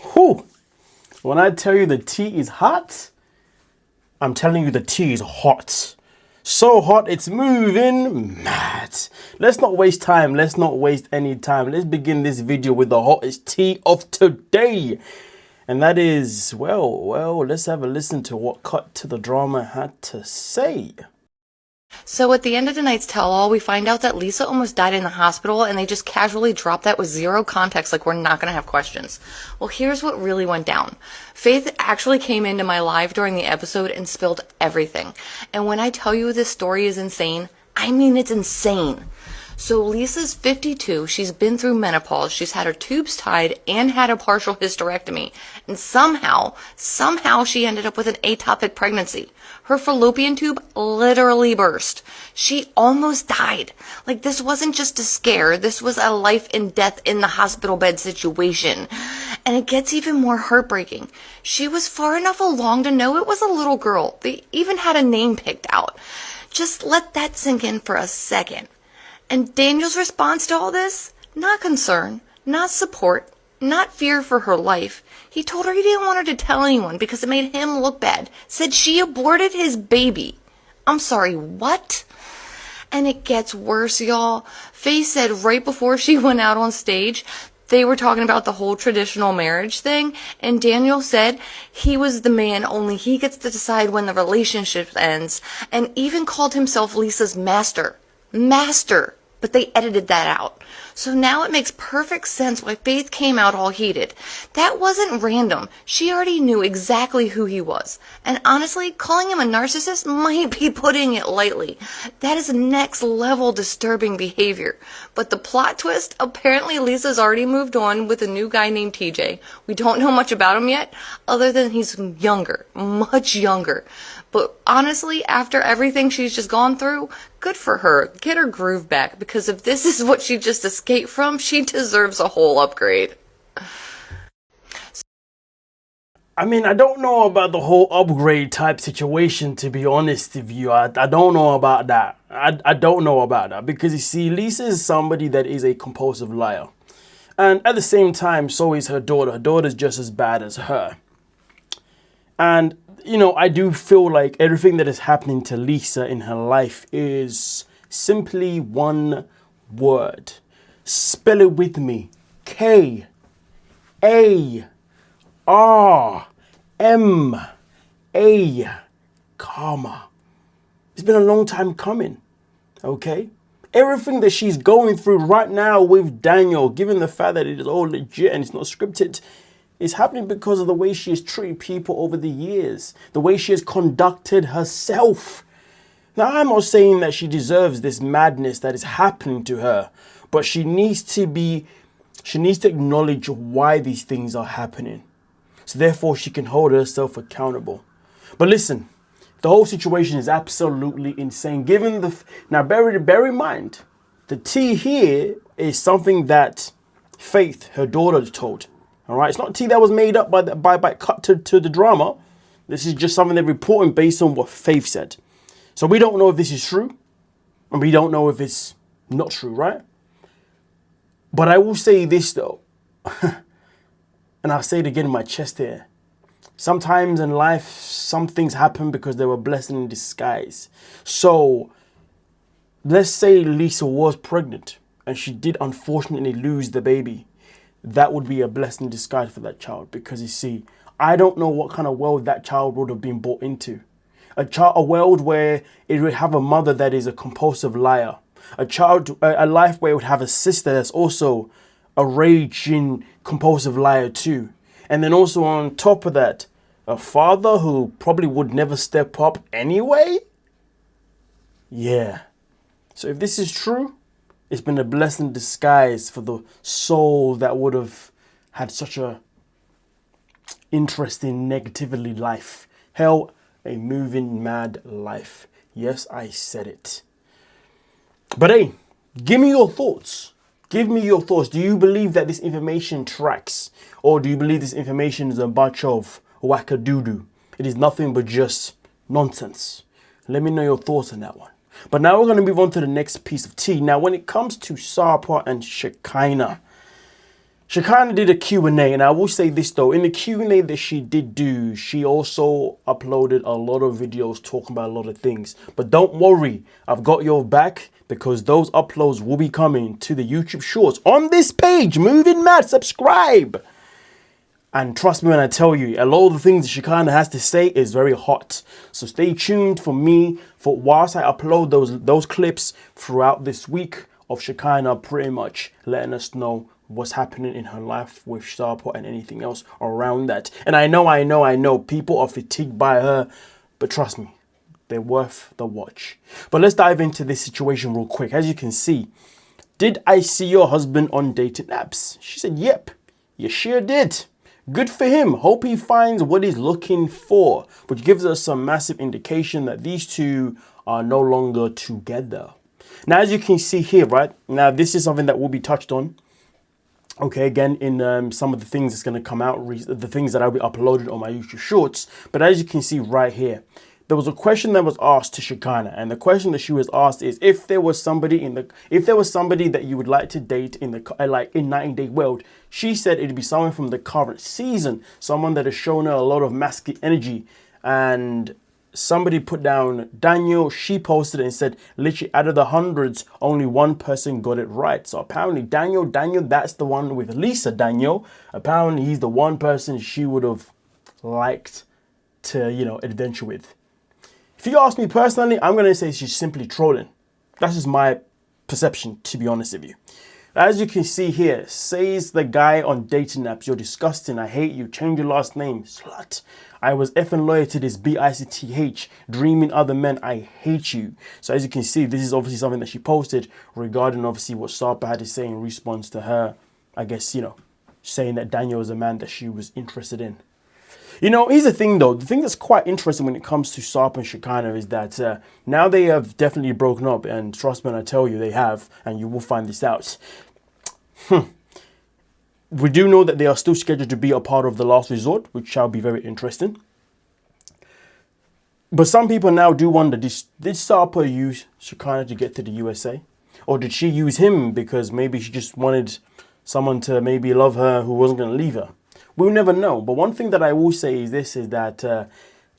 Whew. When I tell you the tea is hot, I'm telling you the tea is hot. So hot, it's moving mad. Let's not waste time. Let's not waste any time. Let's begin this video with the hottest tea of today. And that is, well, let's have a listen to what Cut to the Drama had to say. So at the end of tonight's tell-all, we find out that Lisa almost died in the hospital, and they just casually drop that with zero context, like we're not going to have questions. Well, here's what really went down. Faith actually came into my live during the episode and spilled everything. And when I tell you this story is insane, I mean it's insane. So Lisa's 52, she's been through menopause, she's had her tubes tied and had a partial hysterectomy. And somehow she ended up with an ectopic pregnancy. Her fallopian tube literally burst. She almost died. Like, this wasn't just a scare, this was a life and death in the hospital bed situation. And it gets even more heartbreaking. She was far enough along to know it was a little girl. They even had a name picked out. Just let that sink in for a second. And Daniel's response to all this? Not concern, not support, not fear for her life. He told her he didn't want her to tell anyone because it made him look bad. Said she aborted his baby. I'm sorry, what? And it gets worse, y'all. Faye said right before she went out on stage, they were talking about the whole traditional marriage thing, and Daniel said he was the man, only he gets to decide when the relationship ends, and even called himself Lisa's master. But they edited that out. So now it makes perfect sense why Faith came out all heated. That wasn't random. She already knew exactly who he was. And honestly, calling him a narcissist might be putting it lightly. That is next level disturbing behavior. But the plot twist, apparently Lisa's already moved on with a new guy named TJ. We don't know much about him yet, other than he's younger, much younger. But honestly, after everything she's just gone through, good for her. Get her groove back, because if this is what she just escaped from, she deserves a whole upgrade. I mean, I don't know about the whole upgrade type situation, to be honest with you. I don't know about that. I don't know about that, because you see, Lisa is somebody that is a compulsive liar. And at the same time, so is her daughter. Her daughter's just as bad as her. And you know, I do feel like everything that is happening to Lisa in her life is simply one word. Spell it with me. K-A-R-M-A. Karma. It's been a long time coming. Okay? Everything that she's going through right now with Daniel, given the fact that it is all legit and it's not scripted, is happening because of the way she has treated people over the years, the way she has conducted herself. Now, I'm not saying that she deserves this madness that is happening to her, but she needs to acknowledge why these things are happening. So therefore, she can hold herself accountable. But listen, the whole situation is absolutely insane. Now, bear in mind, the tea here is something that Faith, her daughter, told. All right, it's not tea that was made up by Cut to the Drama. This is just something they're reporting based on what Faith said. So we don't know if this is true, and we don't know if it's not true, right? But I will say this though, and I'll say it again in my chest here. Sometimes in life, some things happen because they were blessing in disguise. So let's say Lisa was pregnant, and she did unfortunately lose the baby. That would be a blessing in disguise for that child, because you see, I don't know what kind of world that child would have been brought into. A world where it would have a mother that is a compulsive liar. A life where it would have a sister that's also a raging compulsive liar too. And then also on top of that, a father who probably would never step up anyway. Yeah. So if this is true, it's been a blessing in disguise for the soul that would have had such a interesting, negatively life. Hell, a moving, mad life. Yes, I said it. But hey, give me your thoughts. Give me your thoughts. Do you believe that this information tracks? Or do you believe this information is a bunch of wackadoodoo? It is nothing but just nonsense. Let me know your thoughts on that one. But now we're going to move on to the next piece of tea. Now, when it comes to Sarper and Shekinah, Shekinah did a Q&A, and I will say this though, in the Q&A that she did do, she also uploaded a lot of videos talking about a lot of things. But don't worry, I've got your back, because those uploads will be coming to the YouTube Shorts on this page. Moving Mad, subscribe! And trust me when I tell you, a lot of the things that Shekinah has to say is very hot. So stay tuned for me, for whilst I upload those clips throughout this week of Shekinah pretty much letting us know what's happening in her life with Sarper and anything else around that. And I know people are fatigued by her, but trust me, they're worth the watch. But let's dive into this situation real quick. As you can see, did I see your husband on dating apps? She said, yep, you sure did. Good for him. Hope he finds what he's looking for, which gives us some massive indication that these two are no longer together. Now, as you can see here, right? Now, this is something that will be touched on. Okay, again, in some of the things that's going to come out, the things that I'll be uploaded on my YouTube Shorts. But as you can see right here, there was a question that was asked to Shekinah, and the question that she was asked is if there was somebody that you would like to date in the 90-day world. She said it'd be someone from the current season, someone that has shown her a lot of masculine energy. And somebody put down Daniel. She posted it and said, literally out of the hundreds, only one person got it right. So apparently Daniel, that's the one with Lisa. Daniel, apparently he's the one person she would have liked to, adventure with. If you ask me personally, I'm going to say she's simply trolling. That's just my perception, to be honest with you. As you can see here, says the guy on dating apps, you're disgusting, I hate you, change your last name, slut. I was effing loyal to this BICTH, dreaming other men, I hate you. So as you can see, this is obviously something that she posted regarding obviously what Sarper had to say in response to her, I guess, saying that Daniel was a man that she was interested in. Here's the thing though. The thing that's quite interesting when it comes to Sarper and Shekinah is that now they have definitely broken up, and trust me when I tell you they have, and you will find this out. We do know that they are still scheduled to be a part of The Last Resort, which shall be very interesting. But some people now do wonder, did Sarper use Shekinah to get to the USA? Or did she use him because maybe she just wanted someone to maybe love her who wasn't going to leave her? We'll never know. But one thing that I will say is this, is that a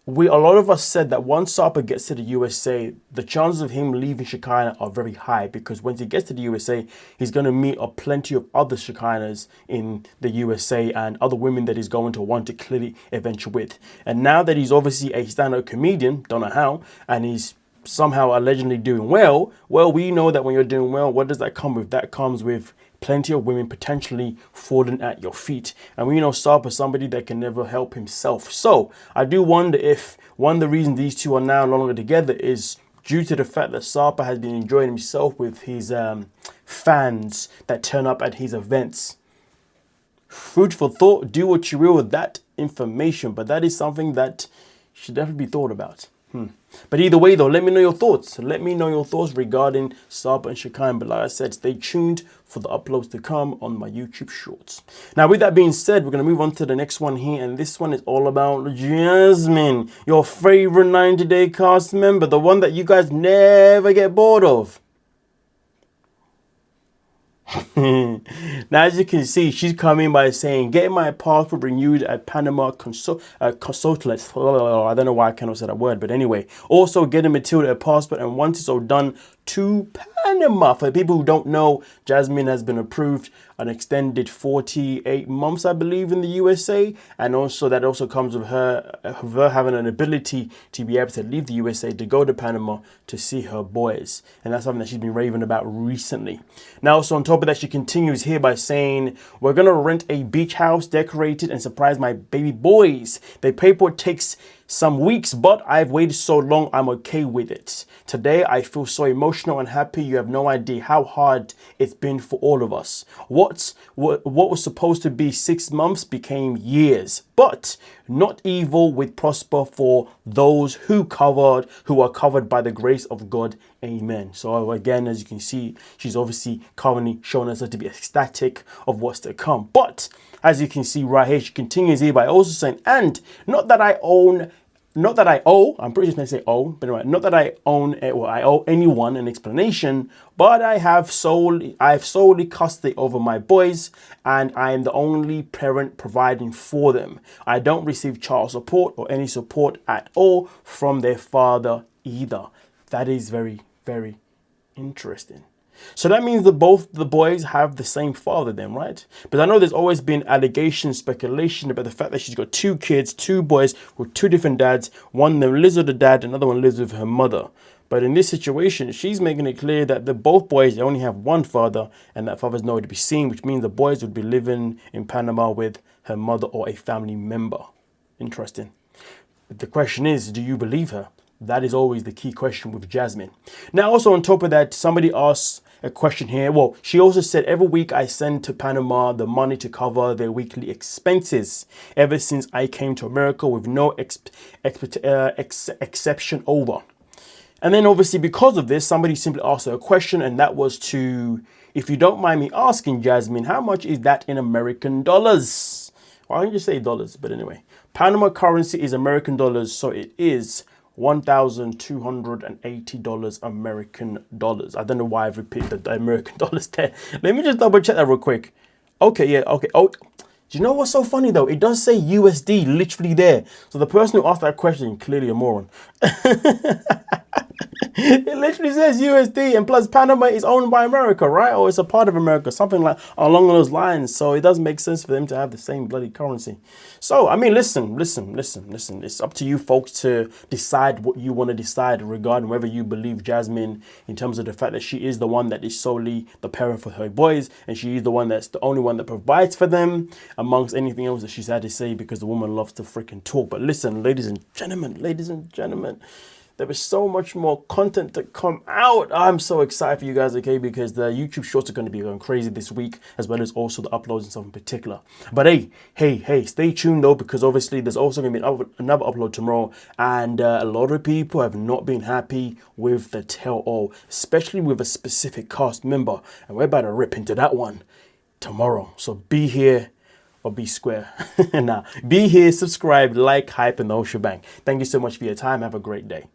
lot of us said that once Sarper gets to the USA, the chances of him leaving Shekinah are very high, because once he gets to the USA, he's going to meet plenty of other Shekinahs in the USA and other women that he's going to want to clearly adventure with. And now that he's obviously a stand-up comedian, don't know how, and he's somehow allegedly doing well, we know that when you're doing well, what does that come with? That comes with plenty of women potentially falling at your feet. And we know Sarper, somebody that can never help himself. So I do wonder if one of the reasons these two are now no longer together is due to the fact that Sarper has been enjoying himself with his fans that turn up at his events. Food for thought. Do what you will with that information. But that is something that should definitely be thought about. But either way though, let me know your thoughts. Let me know your thoughts regarding Sarper and Shekinah. But like I said, stay tuned for the uploads to come on my YouTube Shorts. Now with that being said, we're going to move on to the next one here. And this one is all about Jasmine, your favorite 90-day cast member. The one that you guys never get bored of. Now, as you can see, she's coming by saying, getting my passport renewed at Panama consulate. I don't know why I cannot say that word, but anyway. Also getting Matilda a passport, and once it's all done, to Panama. For people who don't know, Jasmine has been approved an extended 48 months, I believe, in the USA. And also that also comes with her having an ability to be able to leave the USA to go to Panama to see her boys. And that's something that she's been raving about recently. Now, so on top of that, she continues here by saying, we're going to rent a beach house, decorated, and surprise my baby boys. The paperwork takes some weeks, but I've waited so long, I'm okay with it. Today, I feel so emotional and happy. You have no idea how hard it's been for all of us. What was supposed to be 6 months became years, but not evil will prosper for those who are covered by the grace of God. Amen. So again, as you can see, she's obviously currently showing us to be ecstatic of what's to come. But as you can see right here, she continues here by also saying, and not that I own not that I owe, I'm pretty sure they say owe, but anyway, not that I I owe anyone an explanation, but I have solely custody over my boys, and I am the only parent providing for them. I don't receive child support or any support at all from their father either. That is very, very interesting. So that means that both the boys have the same father then, right? But I know there's always been allegations, speculation about the fact that she's got two kids, two boys with two different dads. One of them lives with the dad, another one lives with her mother. But in this situation, she's making it clear that both boys, they only have one father, and that father's nowhere to be seen, which means the boys would be living in Panama with her mother or a family member. Interesting. But the question is, do you believe her? That is always the key question with Jasmine. Now, also on top of that, somebody asked a question here. Well, she also said, every week I send to Panama the money to cover their weekly expenses ever since I came to America with no exception over. And then obviously because of this, somebody simply asked her a question, and that was to, if you don't mind me asking, Jasmine, how much is that in American dollars? Why don't you say dollars? But anyway, Panama currency is American dollars, so it is $1,280 American dollars. I don't know why I've repeated the American dollars there. Let me just double check that real quick. Okay, yeah, okay. Oh, do you know what's so funny though? It does say USD literally there. So the person who asked that question, clearly a moron. It literally says USD, and plus Panama is owned by America, right? Or it's a part of America, something like along those lines. So it doesn't make sense for them to have the same bloody currency. So, I mean, listen. It's up to you folks to decide what you want to decide regarding whether you believe Jasmine in terms of the fact that she is the one that is solely the parent for her boys, and she is the one that's the only one that provides for them amongst anything else that she's had to say, because the woman loves to freaking talk. But listen, ladies and gentlemen, there is so much more content to come out. I'm so excited for you guys, okay? Because the YouTube shorts are going to be going crazy this week, as well as also the uploads and stuff in particular. But hey, stay tuned though, because obviously there's also going to be another upload tomorrow. And a lot of people have not been happy with the tell-all, especially with a specific cast member. And we're about to rip into that one tomorrow. So be here or be square. Nah, be here, subscribe, like, hype, and the whole shebang. Thank you so much for your time. Have a great day.